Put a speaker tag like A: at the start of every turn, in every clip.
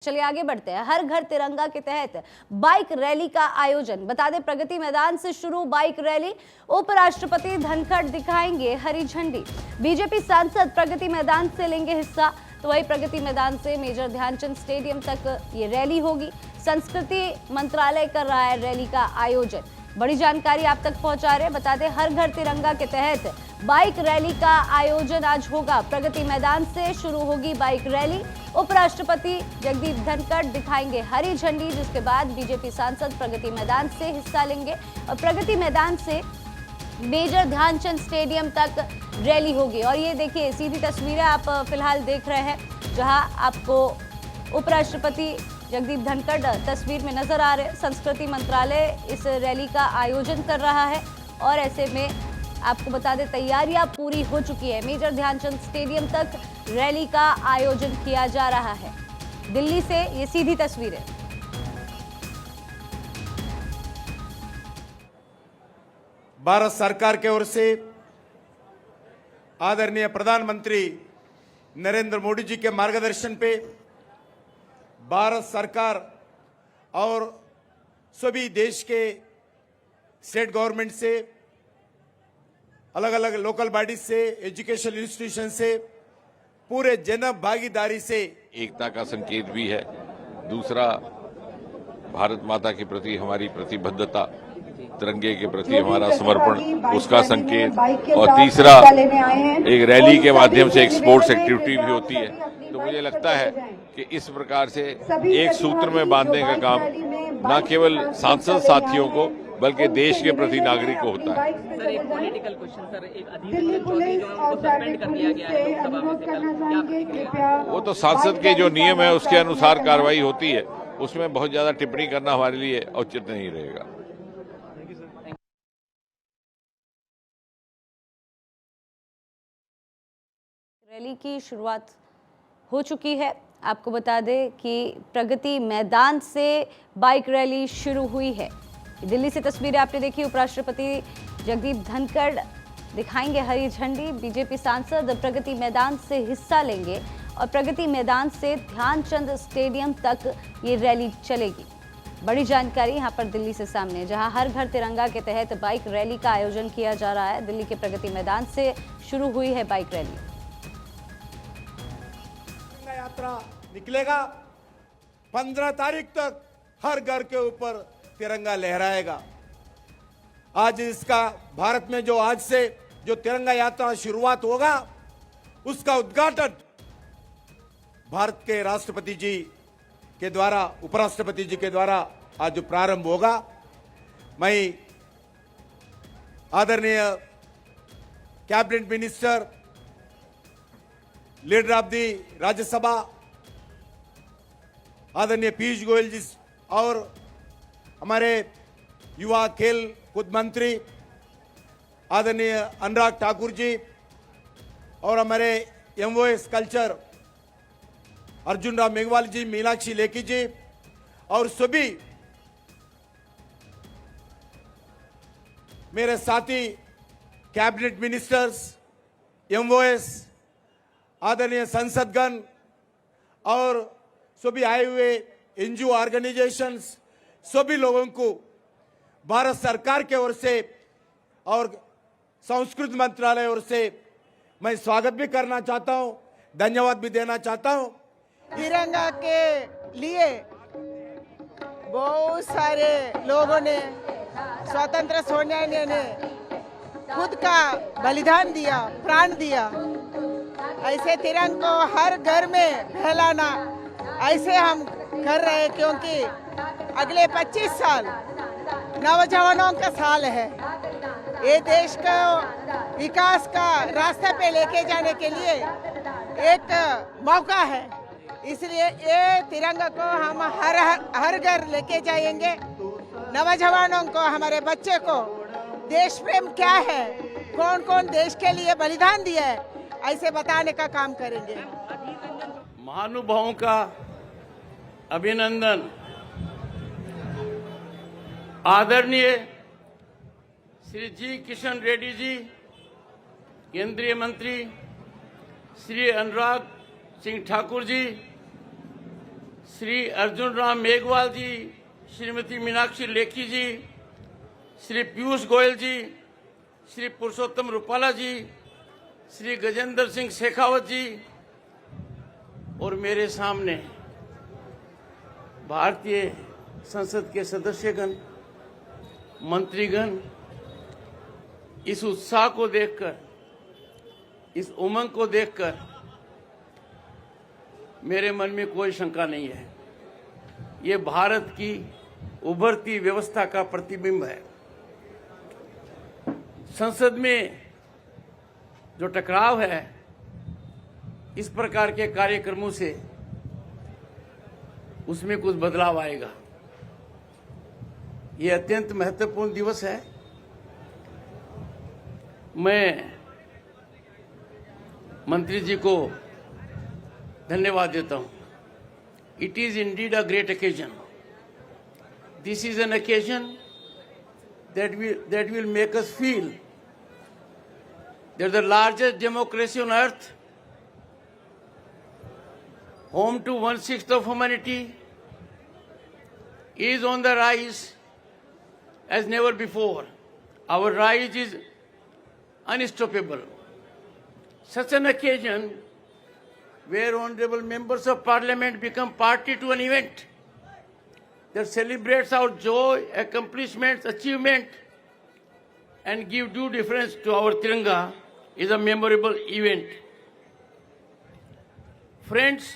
A: चलिए आगे बढ़ते हैं। हर घर तिरंगा के तहत बाइक रैली का आयोजन। बता दें, प्रगति मैदान से शुरू बाइक रैली। उपराष्ट्रपति धनखड़ दिखाएंगे हरी झंडी। बीजेपी सांसद प्रगति मैदान से लेंगे हिस्सा। तो वही प्रगति मैदान से मेजर ध्यानचंद स्टेडियम तक ये रैली होगी। संस्कृति मंत्रालय कर रहा है रैली का आयोजन। बड़ी जानकारी आप तक पहुंचा रहे। बता दें, हर घर तिरंगा के तहत बाइक रैली का आयोजन आज होगा। प्रगति मैदान से शुरू होगी बाइक रैली। उपराष्ट्रपति जगदीप धनखड़ दिखाएंगे हरी झंडी, जिसके बाद बीजेपी सांसद प्रगति मैदान से हिस्सा लेंगे और प्रगति मैदान से मेजर ध्यानचंद स्टेडियम तक रैली होगी। और ये देखिए, सीधी तस्वीरें आप फिलहाल देख रहे हैं, जहां आपको उपराष्ट्रपति जगदीप धनखड़ तस्वीर में नजर आ रहे। संस्कृति मंत्रालय इस रैली का आयोजन कर रहा है और ऐसे में आपको बता दें, तैयारियां पूरी हो चुकी है। मेजर ध्यानचंद स्टेडियम तक रैली का आयोजन किया जा रहा है। दिल्ली से ये सीधी तस्वीरें।
B: भारत सरकार की ओर से आदरणीय प्रधानमंत्री नरेंद्र मोदी जी के मार्गदर्शन पे भारत सरकार और सभी देश के स्टेट गवर्नमेंट से, अलग अलग लोकल बॉडी से, एजुकेशन इंस्टीट्यूशन से, पूरे जन भागीदारी से
C: एकता का संकेत भी है। दूसरा, भारत माता के प्रति हमारी प्रतिबद्धता, तिरंगे के प्रति हमारा समर्पण, उसका संकेत। और तीसरा, एक रैली के माध्यम से एक स्पोर्ट्स एक्टिविटी भी होती है। तो मुझे लगता है कि इस प्रकार से एक सूत्र में बांधने का काम न केवल सांसद साथियों को बल्कि देश के प्रति नागरिक को होता है।
D: सर, एक पॉलिटिकल क्वेश्चन सर, एक अधिवेशन चौधरी जो उनको सस्पेंड कर दिया गया है लोकसभा में से कल, क्या प्रतिक्रिया?
C: वो तो सांसद के जो नियम है उसके अनुसार कार्रवाई होती है, उसमें बहुत ज्यादा टिप्पणी करना हमारे लिए औचित्य नहीं रहेगा।
A: रैली की शुरुआत हो चुकी है। आपको बता दें कि प्रगति मैदान से बाइक रैली शुरू हुई है। दिल्ली से तस्वीरें आपने देखी। उपराष्ट्रपति जगदीप धनखड़ दिखाएंगे हरी झंडी। बीजेपी सांसद प्रगति मैदान से हिस्सा लेंगे और प्रगति मैदान से ध्यानचंद स्टेडियम तक ये रैली चलेगी। बड़ी जानकारी यहां पर दिल्ली से सामने, जहां हर घर तिरंगा के तहत बाइक रैली का आयोजन किया जा रहा है। दिल्ली के प्रगति मैदान से शुरू हुई है बाइक रैली।
B: यात्रा निकलेगा। 15 तारीख तक हर घर के ऊपर तिरंगा लहराएगा। आज इसका भारत में जो आज से जो तिरंगा यात्रा शुरुआत होगा, उसका उद्घाटन भारत के राष्ट्रपति जी के द्वारा, उपराष्ट्रपति जी के द्वारा आज जो प्रारंभ होगा। मैं आदरणीय cabinet minister, leader of the Rajya Sabha आदरणीय पीयूष गोयल जी और हमारे युवा खेल कूद मंत्री आदरणीय अनुराग ठाकुर जी और हमारे एमओएस कल्चर अर्जुन राम मेघवाल जी, मीनाक्षी लेखी जी और सभी मेरे साथी कैबिनेट मिनिस्टर्स, एमओएस, आदरणीय संसदगण और सभी आए हुए एनजीओ ऑर्गेनाइजेशंस, सभी लोगों को भारत सरकार के ओर से और संस्कृति मंत्रालय ओर से मैं स्वागत भी करना चाहता हूं, धन्यवाद भी देना चाहता हूं।
E: तिरंगा के लिए बहुत सारे लोगों ने, स्वतंत्र सेनानियों ने खुद का बलिदान दिया, प्राण दिया। ऐसे तिरंगे को हर घर में फैलाना ऐसे हम कर रहे हैं, क्योंकि अगले 25 साल नौजवानों का साल है। ये देश को विकास का रास्ते पे लेके जाने के लिए एक मौका है। इसलिए ये तिरंगा को हम हर घर लेके जाएंगे। नौजवानों को, हमारे बच्चे को देश प्रेम क्या है, कौन कौन देश के लिए बलिदान दिया है, ऐसे बताने का काम करेंगे।
F: महानुभावों का अभिनंदन। आदरणीय श्री जी किशन रेड्डी जी, केंद्रीय मंत्री श्री अनुराग सिंह ठाकुर जी, श्री अर्जुन राम मेघवाल जी, श्रीमती मीनाक्षी लेखी जी, श्री पीयूष गोयल जी, श्री पुरुषोत्तम रूपाला जी, श्री गजेंद्र सिंह शेखावत जी और मेरे सामने भारतीय संसद के सदस्यगण, मंत्रीगण, इस उत्साह को देखकर, इस उमंग को देखकर मेरे मन में कोई शंका नहीं है। ये भारत की उभरती व्यवस्था का प्रतिबिंब है। संसद में जो टकराव है, इस प्रकार के कार्यक्रमों से उसमें कुछ बदलाव आएगा। ये अत्यंत महत्वपूर्ण दिवस है। मैं मंत्री जी को धन्यवाद देता हूं। It is indeed a great occasion. This is an occasion that will make us feel that the largest democracy on earth, home to 1/6 of humanity, is on the rise as never before. Our rise is unstoppable. Such an occasion where honorable members of parliament become party to an event that celebrates our joy, accomplishments, achievement, and give due deference to our Tiranga is a memorable event. Friends,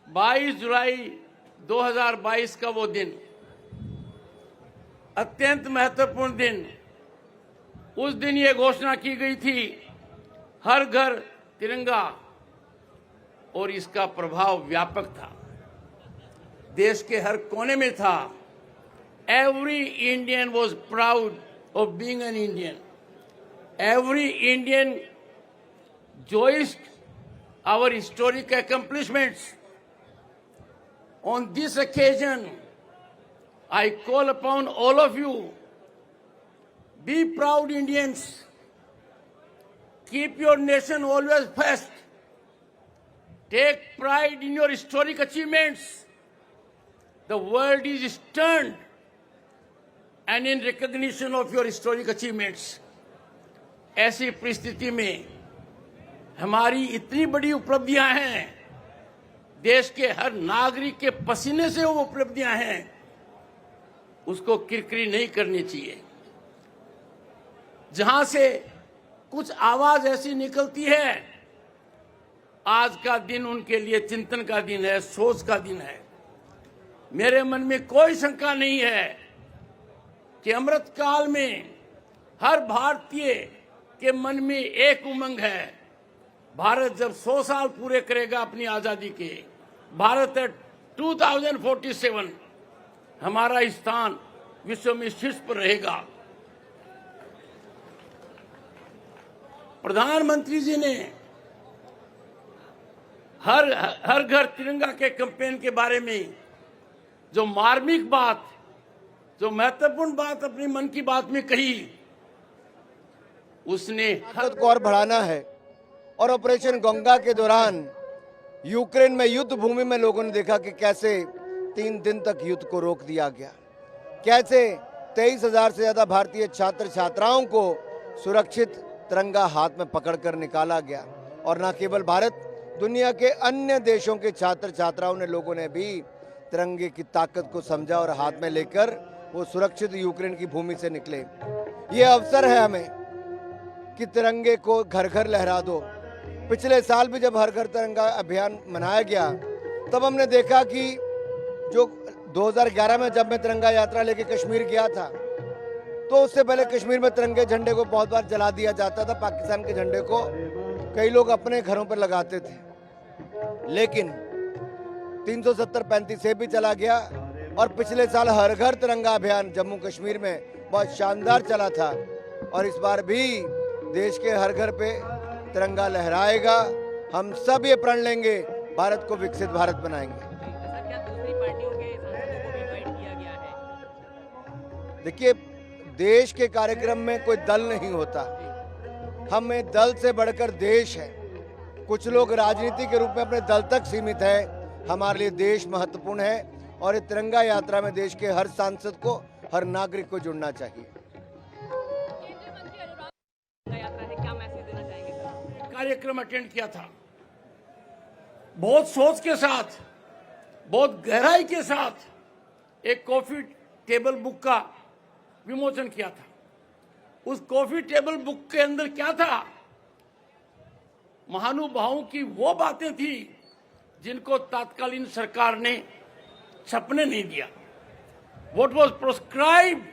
F: 22 जुलाई 2022 का वो दिन, अत्यंत महत्वपूर्ण दिन। उस दिन ये घोषणा की गई थी, हर घर तिरंगा, और इसका प्रभाव व्यापक था, देश के हर कोने में था। Every Indian was proud of being an Indian. Every Indian joiced our historic accomplishments. On this occasion, I call upon all of you, be proud Indians. Keep your nation always first. Take pride in your historic achievements. The world is stunned and in recognition of your historic achievements. ऐसी परिस्थिति में हमारी इतनी बड़ी उपलब्धियां हैं, देश के हर नागरिक के पसीने से वो उपलब्धियां हैं, उसको किरकिरी नहीं करनी चाहिए। जहां से कुछ आवाज ऐसी निकलती है, आज का दिन उनके लिए चिंतन का दिन है, सोच का दिन है। मेरे मन में कोई शंका नहीं है कि अमृत काल में हर भारतीय के मन में एक उमंग है। भारत जब 100 साल पूरे करेगा अपनी आजादी के, भारत 2047 हमारा स्थान विश्व में शीर्ष पर रहेगा। प्रधानमंत्री जी ने हर घर तिरंगा के कैंपेन के बारे में जो मार्मिक बात, जो महत्वपूर्ण बात अपनी मन की बात में कही, उसने
G: ताकत को और बढ़ाना है। और ऑपरेशन गंगा के दौरान यूक्रेन में युद्ध भूमि में लोगों ने देखा कि कैसे 3 दिन तक युद्ध को रोक दिया गया, कैसे 23,000 से ज्यादा भारतीय छात्र छात्राओं को सुरक्षित तिरंगा हाथ में पकड़कर निकाला गया। और न केवल भारत, दुनिया के अन्य देशों के छात्र छात्राओं ने, लोगों ने भी तिरंगे की ताकत को समझा और हाथ में लेकर वो सुरक्षित यूक्रेन की भूमि से निकले। ये अवसर है हमें कि तिरंगे को घर घर लहरा दो। पिछले साल भी जब हर घर तिरंगा अभियान मनाया गया, तब हमने देखा कि जो 2011 में जब मैं तिरंगा यात्रा लेके कश्मीर गया था, तो उससे पहले कश्मीर में तिरंगे झंडे को बहुत बार जला दिया जाता था। पाकिस्तान के झंडे को कई लोग अपने घरों पर लगाते थे, लेकिन 370-35 से भी चला गया। और पिछले साल हर घर तिरंगा अभियान जम्मू कश्मीर में बहुत शानदार चला था। और इस बार भी देश के हर घर पे तिरंगा लहराएगा। हम सब ये प्रण लेंगे, भारत को विकसित भारत बनाएंगे।
D: सर, क्या दूसरी पार्टियों के सांसदों को भी इनवाइट किया गया है?
G: देखिए, देश के कार्यक्रम में कोई दल नहीं होता, हमें दल से बढ़कर देश है। कुछ लोग राजनीति के रूप में अपने दल तक सीमित है। हमारे लिए देश महत्वपूर्ण है और ये तिरंगा यात्रा में देश के हर सांसद को, हर नागरिक को जुड़ना चाहिए।
D: यात्रा है, क्या मैसेज देना चाहेंगे सर?
F: कार्यक्रम अटेंड किया था, बहुत सोच के साथ, बहुत गहराई के साथ एक कॉफी टेबल बुक का विमोचन किया था। उस कॉफी टेबल बुक के अंदर क्या था? महानुभावों की वो बातें थी जिनको तत्कालीन सरकार ने छपने नहीं दिया। What was prescribed